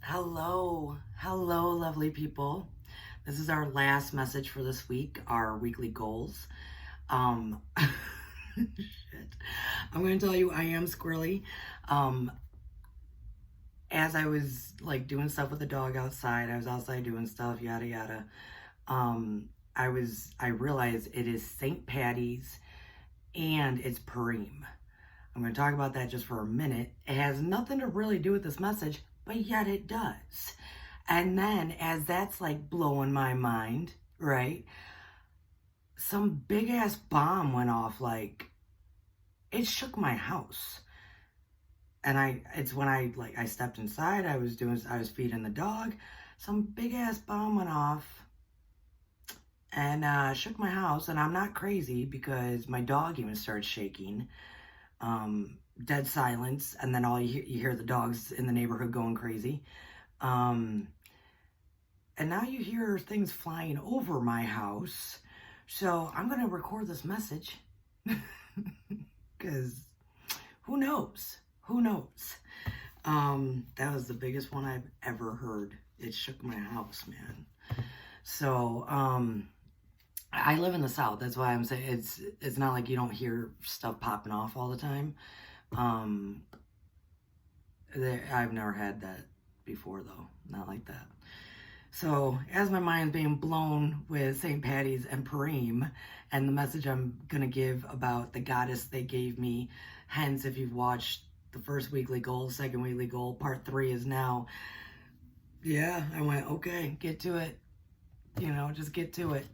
Hello, lovely people. This is our last message for this week, our weekly goals. Shit. I'm going to tell you, I am squirrely. As I was like doing stuff with the dog outside, I was outside doing stuff, yada yada. I realized it is St. Patty's and it's Purim. I'm going to talk about that just for a minute. It has nothing to really do with this message, but yet it does. And then, as that's like blowing my mind, right? Some big ass bomb went off, like it shook my house. And it's when I stepped inside, I was feeding the dog. Some big ass bomb went off and shook my house. And I'm not crazy because my dog even started shaking. Dead silence, and then you hear the dogs in the neighborhood going crazy. And now you hear things flying over my house. So I'm going to record this message because who knows? Who knows? That was the biggest one I've ever heard. It shook my house, man. So, I live in the South. That's why I'm saying it's not like you don't hear stuff popping off all the time. I've never had that before though. Not like that. So as my mind's being blown with St. Patty's and Purim and the message I'm going to give about the goddess they gave me, hence if you've watched the first weekly goal, second weekly goal, part 3 is now, yeah, I went, okay, get to it. Just get to it.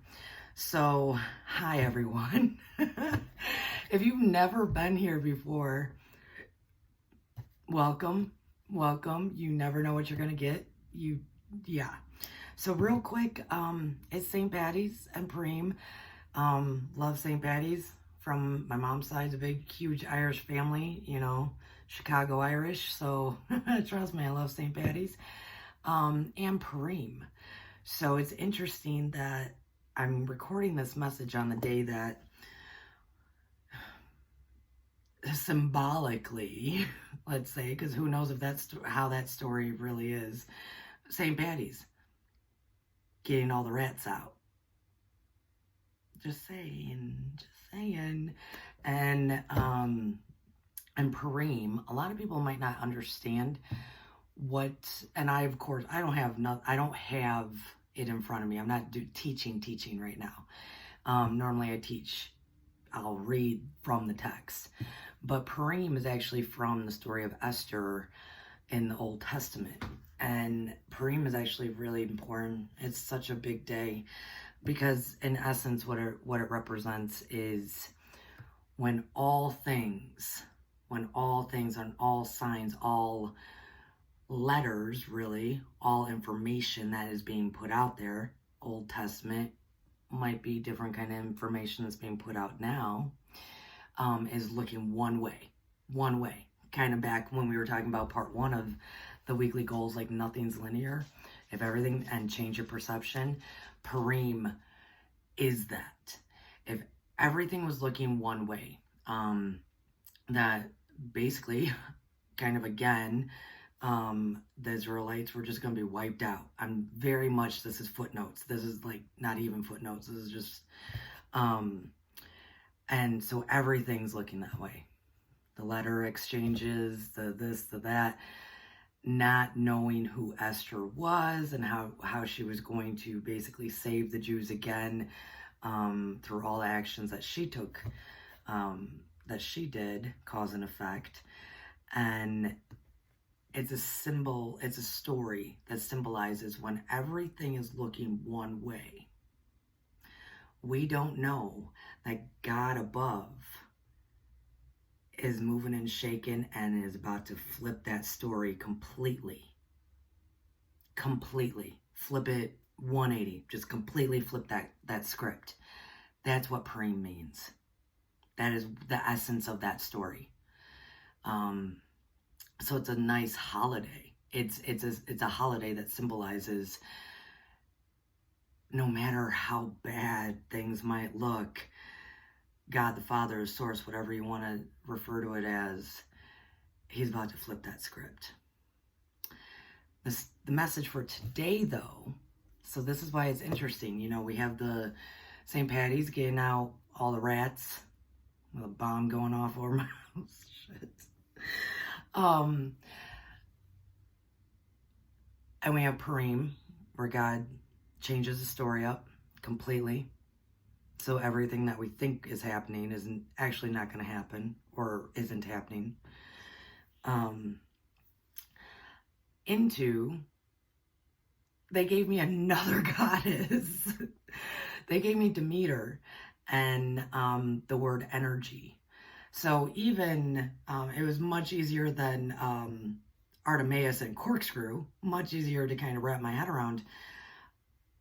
So, hi everyone. If you've never been here before, welcome. You never know what you're going to get. Yeah. So real quick, it's St. Patty's and Purim. Love St. Patty's. From my mom's side, a big, huge Irish family, Chicago Irish. So trust me, I love St. Patty's. And Purim. So it's interesting that I'm recording this message on the day that symbolically, let's say, because who knows if that's how that story really is, St. Patty's getting all the rats out. Just saying. And Purim, a lot of people might not understand what, and I don't have it in front of me. I'm not teaching right now. Normally I'll read from the text, but Purim is actually from the story of Esther in the Old Testament. And Purim is actually really important. It's such a big day because in essence what it represents is when all things and all signs, all letters, really, all information that is being put out there, Old Testament, might be different kind of information that's being put out now, is looking one way. Kind of back when we were talking about part 1 of the weekly goals, like nothing's linear. If everything, and change your perception, Purim is that. If everything was looking one way, that basically, kind of again, the Israelites were just going to be wiped out. This is footnotes. This is like not even footnotes. This is just, and so everything's looking that way. The letter exchanges, the this, the that, not knowing who Esther was and how she was going to basically save the Jews again, through all the actions that she took, that she did, cause and effect. And it's a symbol, it's a story that symbolizes when everything is looking one way. We don't know that God above is moving and shaking and is about to flip that story completely. Flip it 180. Just completely flip that script. That's what Purim means. That is the essence of that story. So it's a nice holiday. It's a holiday that symbolizes no matter how bad things might look, God the Father, Source, whatever you want to refer to it as, He's about to flip that script. The message for today, though, so this is why it's interesting. You know, we have the St. Patty's getting out all the rats with a bomb going off over my house. Shit. And we have Purim, where God changes the story up completely. So everything that we think is happening isn't actually not going to happen, or isn't happening. They gave me another goddess. They gave me Demeter and the word energy. So even, it was much easier than Artemis and Corkscrew, much easier to kind of wrap my head around.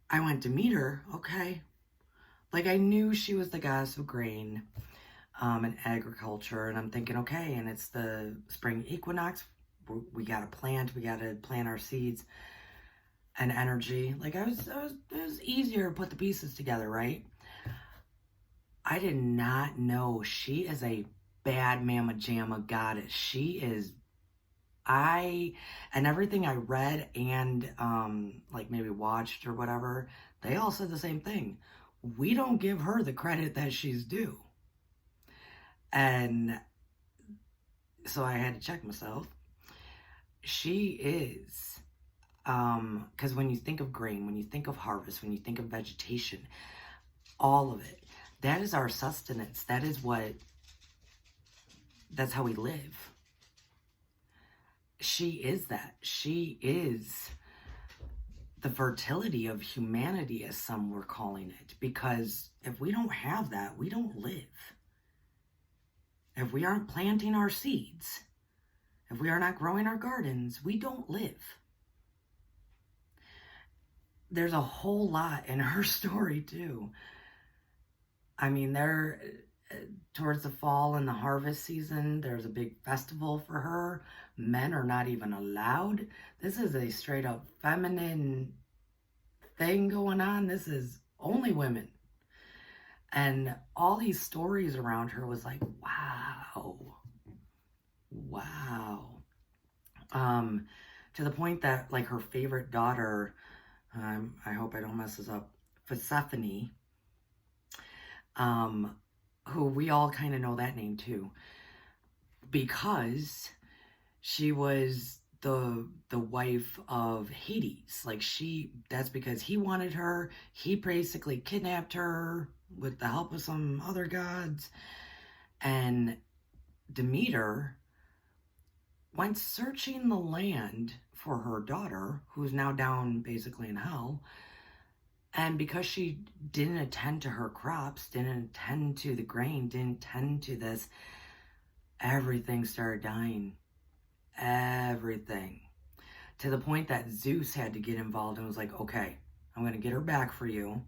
I went Demeter, okay. Like, I knew she was the goddess of grain and agriculture, and I'm thinking, okay, and it's the spring equinox. We got to plant our seeds and energy. Like, it was easier to put the pieces together, right? I did not know she is a bad mama jamma goddess. She is, and everything I read and like maybe watched or whatever, they all said the same thing. We don't give her the credit that she's due. And so I had to check myself. She is, because when you think of grain, when you think of harvest, when you think of vegetation, all of it, that is our sustenance. That's how we live. She is that. She is the fertility of humanity, as some were calling it, because if we don't have that, we don't live. If we aren't planting our seeds, if we are not growing our gardens, we don't live. There's a whole lot in her story too. I mean, towards the fall and the harvest season, there's a big festival for her. Men are not even allowed. This is a straight up feminine thing going on. This is only women. And all these stories around her was like, wow. To the point that, like, her favorite daughter, I hope I don't mess this up, Persephone, who we all kind of know that name too, because she was the wife of Hades. Like, that's because he wanted her. He basically kidnapped her with the help of some other gods. And Demeter went searching the land for her daughter, who's now down basically in hell. And because she didn't attend to her crops, didn't attend to the grain, didn't tend to this, everything started dying. Everything. To the point that Zeus had to get involved and was like, okay, I'm going to get her back for you,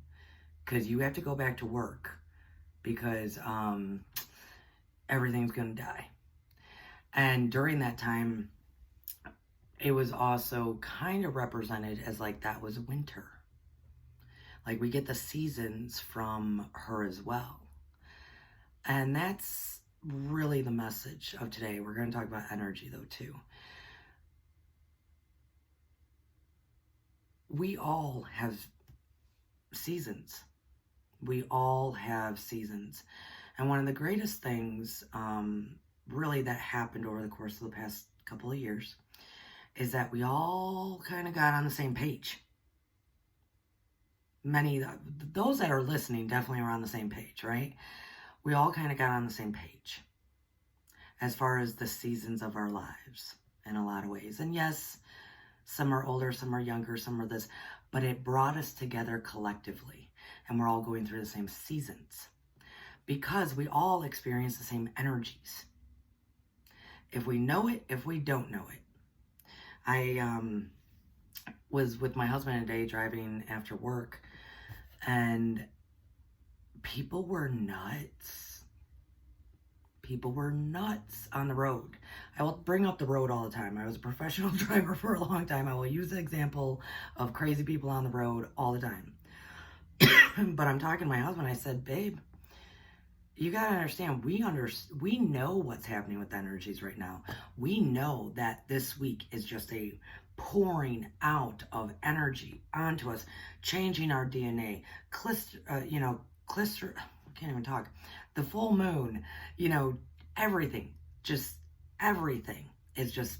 because you have to go back to work, because everything's going to die. And during that time, it was also kind of represented as like that was winter. Like, we get the seasons from her as well. And that's really the message of today. We're going to talk about energy though too. We all have seasons. We all have seasons. And one of the greatest things really that happened over the course of the past couple of years is that we all kind of got on the same page. Those that are listening definitely are on the same page, right? We all kind of got on the same page as far as the seasons of our lives in a lot of ways. And yes, some are older, some are younger, some are this, but it brought us together collectively, and we're all going through the same seasons because we all experience the same energies. If we know it, if we don't know it. I was with my husband today driving after work, and people were nuts. People were nuts on the road. I will bring up the road all the time. I was a professional driver for a long time. I will use the example of crazy people on the road all the time. But I'm talking to my husband. I said, babe, you got to understand, we know what's happening with energies right now. We know that this week is just a pouring out of energy onto us, changing our DNA, I can't even talk. The full moon, everything, just everything is just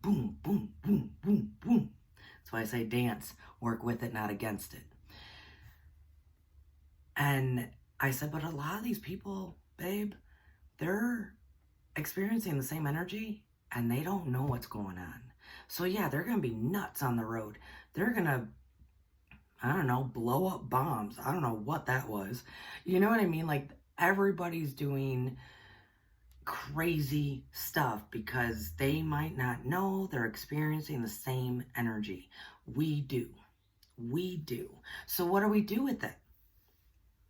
boom, boom, boom, boom, boom. That's why I say dance, work with it, not against it. And I said, but a lot of these people, babe, they're experiencing the same energy and they don't know what's going on. So yeah, they're going to be nuts on the road. They're going to, I don't know, blow up bombs. I don't know what that was. You know what I mean? Like, everybody's doing crazy stuff because they might not know they're experiencing the same energy. We do. We do. So what do we do with it?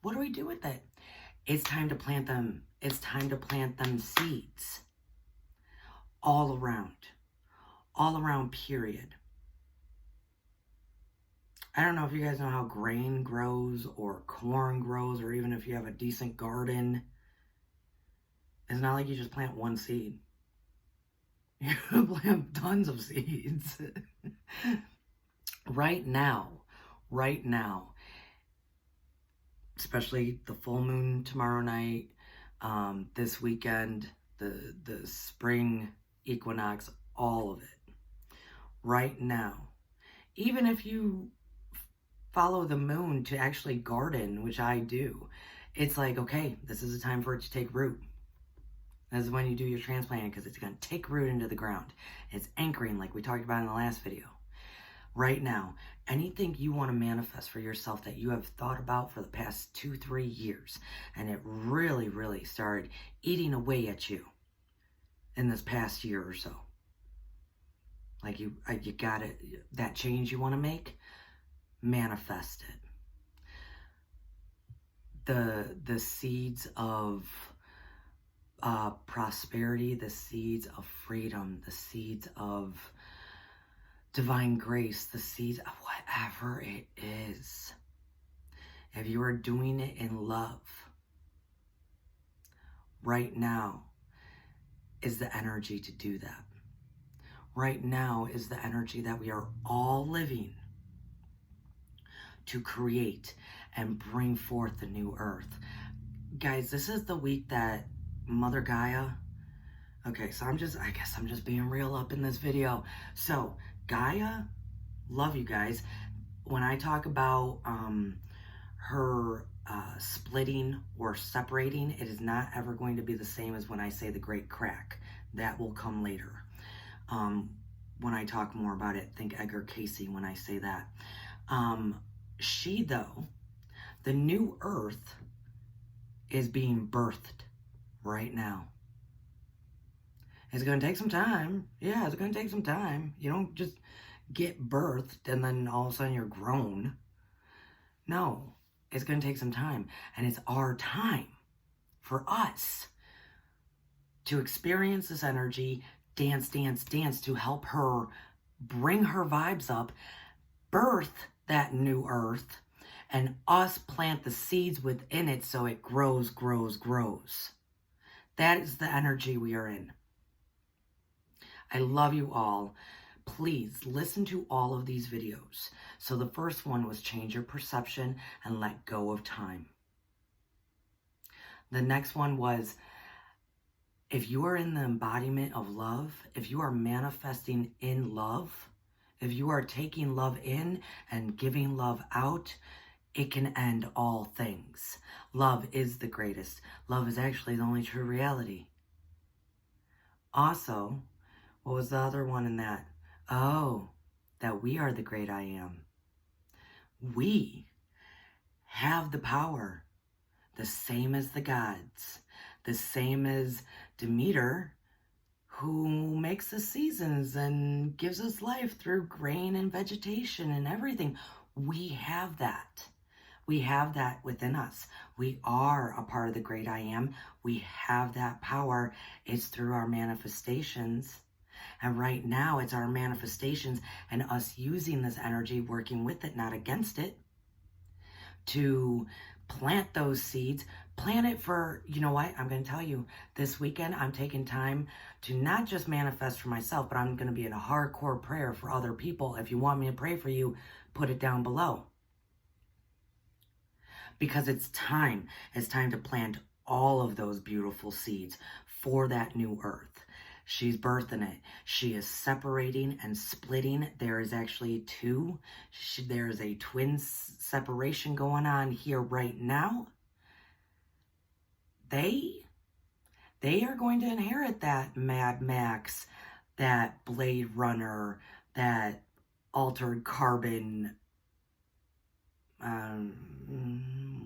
What do we do with it? It's time to plant them. It's time to plant them seeds. All around, period. I don't know if you guys know how grain grows or corn grows, or even if you have a decent garden. It's not like you just plant one seed. You plant tons of seeds. Right now, especially the full moon tomorrow night, this weekend, the spring equinox, all of it. Right now, even if you follow the moon to actually garden, which I do, it's like, okay, this is the time for it to take root. This is when you do your transplanting, because it's going to take root into the ground. It's anchoring, like we talked about in the last video. Right now, anything you want to manifest for yourself that you have thought about for the past 2-3 years, and it really, really started eating away at you in this past year or so. Like you got it, that change you want to make, manifest it. The seeds of prosperity, the seeds of freedom, the seeds of divine grace, the seeds of whatever it is. If you are doing it in love, right now is the energy to do that. Right now is the energy that we are all living to create and bring forth the new earth. Guys, this is the week that Mother Gaia, okay, so I guess I'm just being real up in this video. So Gaia, love you guys. When I talk about her splitting or separating, it is not ever going to be the same as when I say the Great Crack. That will come later. When I talk more about it, think Edgar Casey when I say that. She, though, the new earth is being birthed right now. It's going to take some time. Yeah, it's going to take some time. You don't just get birthed and then all of a sudden you're grown. No, it's going to take some time. And it's our time for us to experience this energy, dance, dance, dance, to help her bring her vibes up, birth that new earth, and us plant the seeds within it so it grows, grows, grows. That is the energy we are in. I love you all. Please listen to all of these videos. So the first one was change your perception and let go of time. The next one was, if you are in the embodiment of love, if you are manifesting in love, if you are taking love in and giving love out, it can end all things. Love is the greatest. Love is actually the only true reality. Also, what was the other one in that? Oh, that we are the great I am. We have the power, the same as the gods, the same as Demeter, who makes the seasons and gives us life through grain and vegetation and everything. We have that. We have that within us. We are a part of the great I am. We have that power. It's through our manifestations. And right now it's our manifestations and us using this energy, working with it, not against it, to plant those seeds, Plan it for, you know what, I'm going to tell you, this weekend I'm taking time to not just manifest for myself, but I'm going to be in a hardcore prayer for other people. If you want me to pray for you, put it down below. Because it's time. It's time to plant all of those beautiful seeds for that new earth. She's birthing it. She is separating and splitting. There is actually two. There is a twin separation going on here right now. They are going to inherit that Mad Max, that Blade Runner, that Altered Carbon,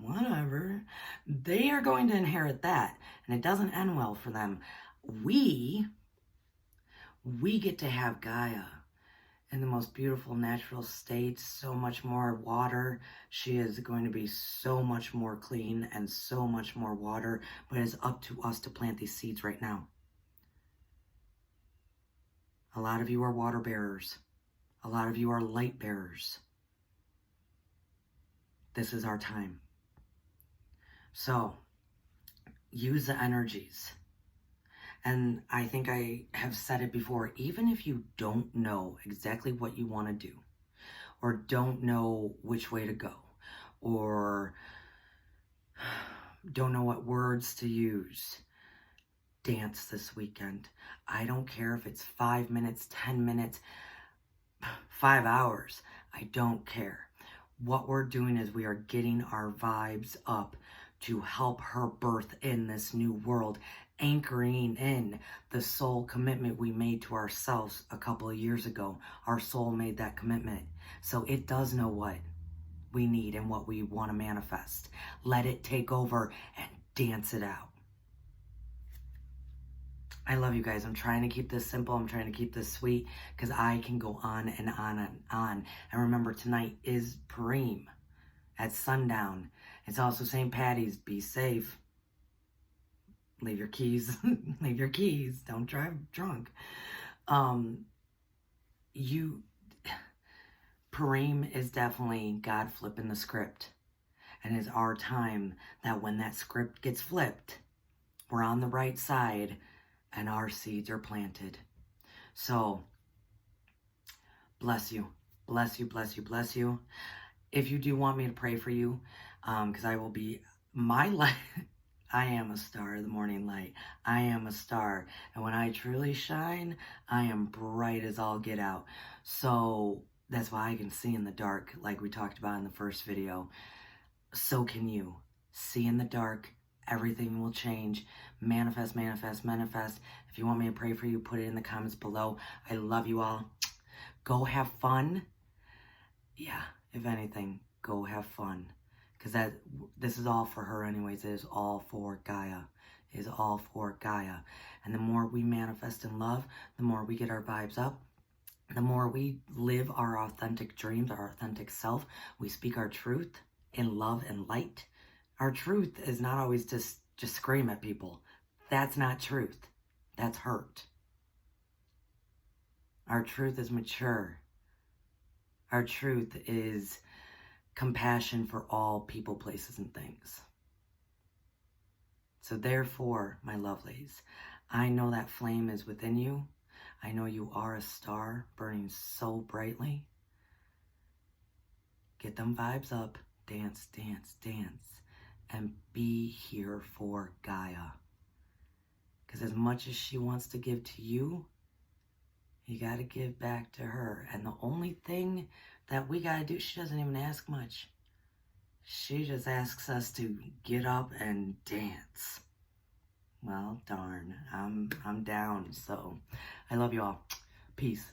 whatever. They are going to inherit that, and it doesn't end well for them. We get to have Gaia in the most beautiful natural state, so much more water. She is going to be so much more clean and so much more water, but it's up to us to plant these seeds right now. A lot of you are water bearers. A lot of you are light bearers. This is our time. So, use the energies. And I think I have said it before, even if you don't know exactly what you want to do, or don't know which way to go, or don't know what words to use, dance this weekend. I don't care if it's 5 minutes, 10 minutes, 5 hours. I don't care. What we're doing is we are getting our vibes up to help her birth in this new world, anchoring in the soul commitment we made to ourselves a couple of years ago. Our soul made that commitment. So it does know what we need and what we want to manifest. Let it take over and dance it out. I love you guys. I'm trying to keep this simple. I'm trying to keep this sweet because I can go on and on and on. And remember, tonight is Purim at sundown. It's also St. Patty's. Be safe. Leave your keys. Leave your keys. Don't drive drunk. Purim is definitely God flipping the script. And it's our time that when that script gets flipped, we're on the right side and our seeds are planted. So, bless you. Bless you, bless you, bless you. If you do want me to pray for you, because I will be my light. I am a star of the morning light. I am a star. And when I truly shine, I am bright as all get out. So that's why I can see in the dark, like we talked about in the first video. So can you. See in the dark. Everything will change. Manifest, manifest, manifest. If you want me to pray for you, put it in the comments below. I love you all. Go have fun. Yeah, if anything, go have fun. Because this is all for her anyways. It is all for Gaia. It is all for Gaia. And the more we manifest in love, the more we get our vibes up, the more we live our authentic dreams, our authentic self. We speak our truth in love and light. Our truth is not always just scream at people. That's not truth. That's hurt. Our truth is mature. Our truth is compassion for all people, places, and things. So therefore, my lovelies, I know that flame is within you. I know you are a star burning so brightly. Get them vibes up. Dance, dance, dance. And be here for Gaia. Because as much as she wants to give to you, you got to give back to her. And the only thing that we got to do, she doesn't even ask much. She just asks us to get up and dance. Well, darn, I'm down. So I love you all. Peace.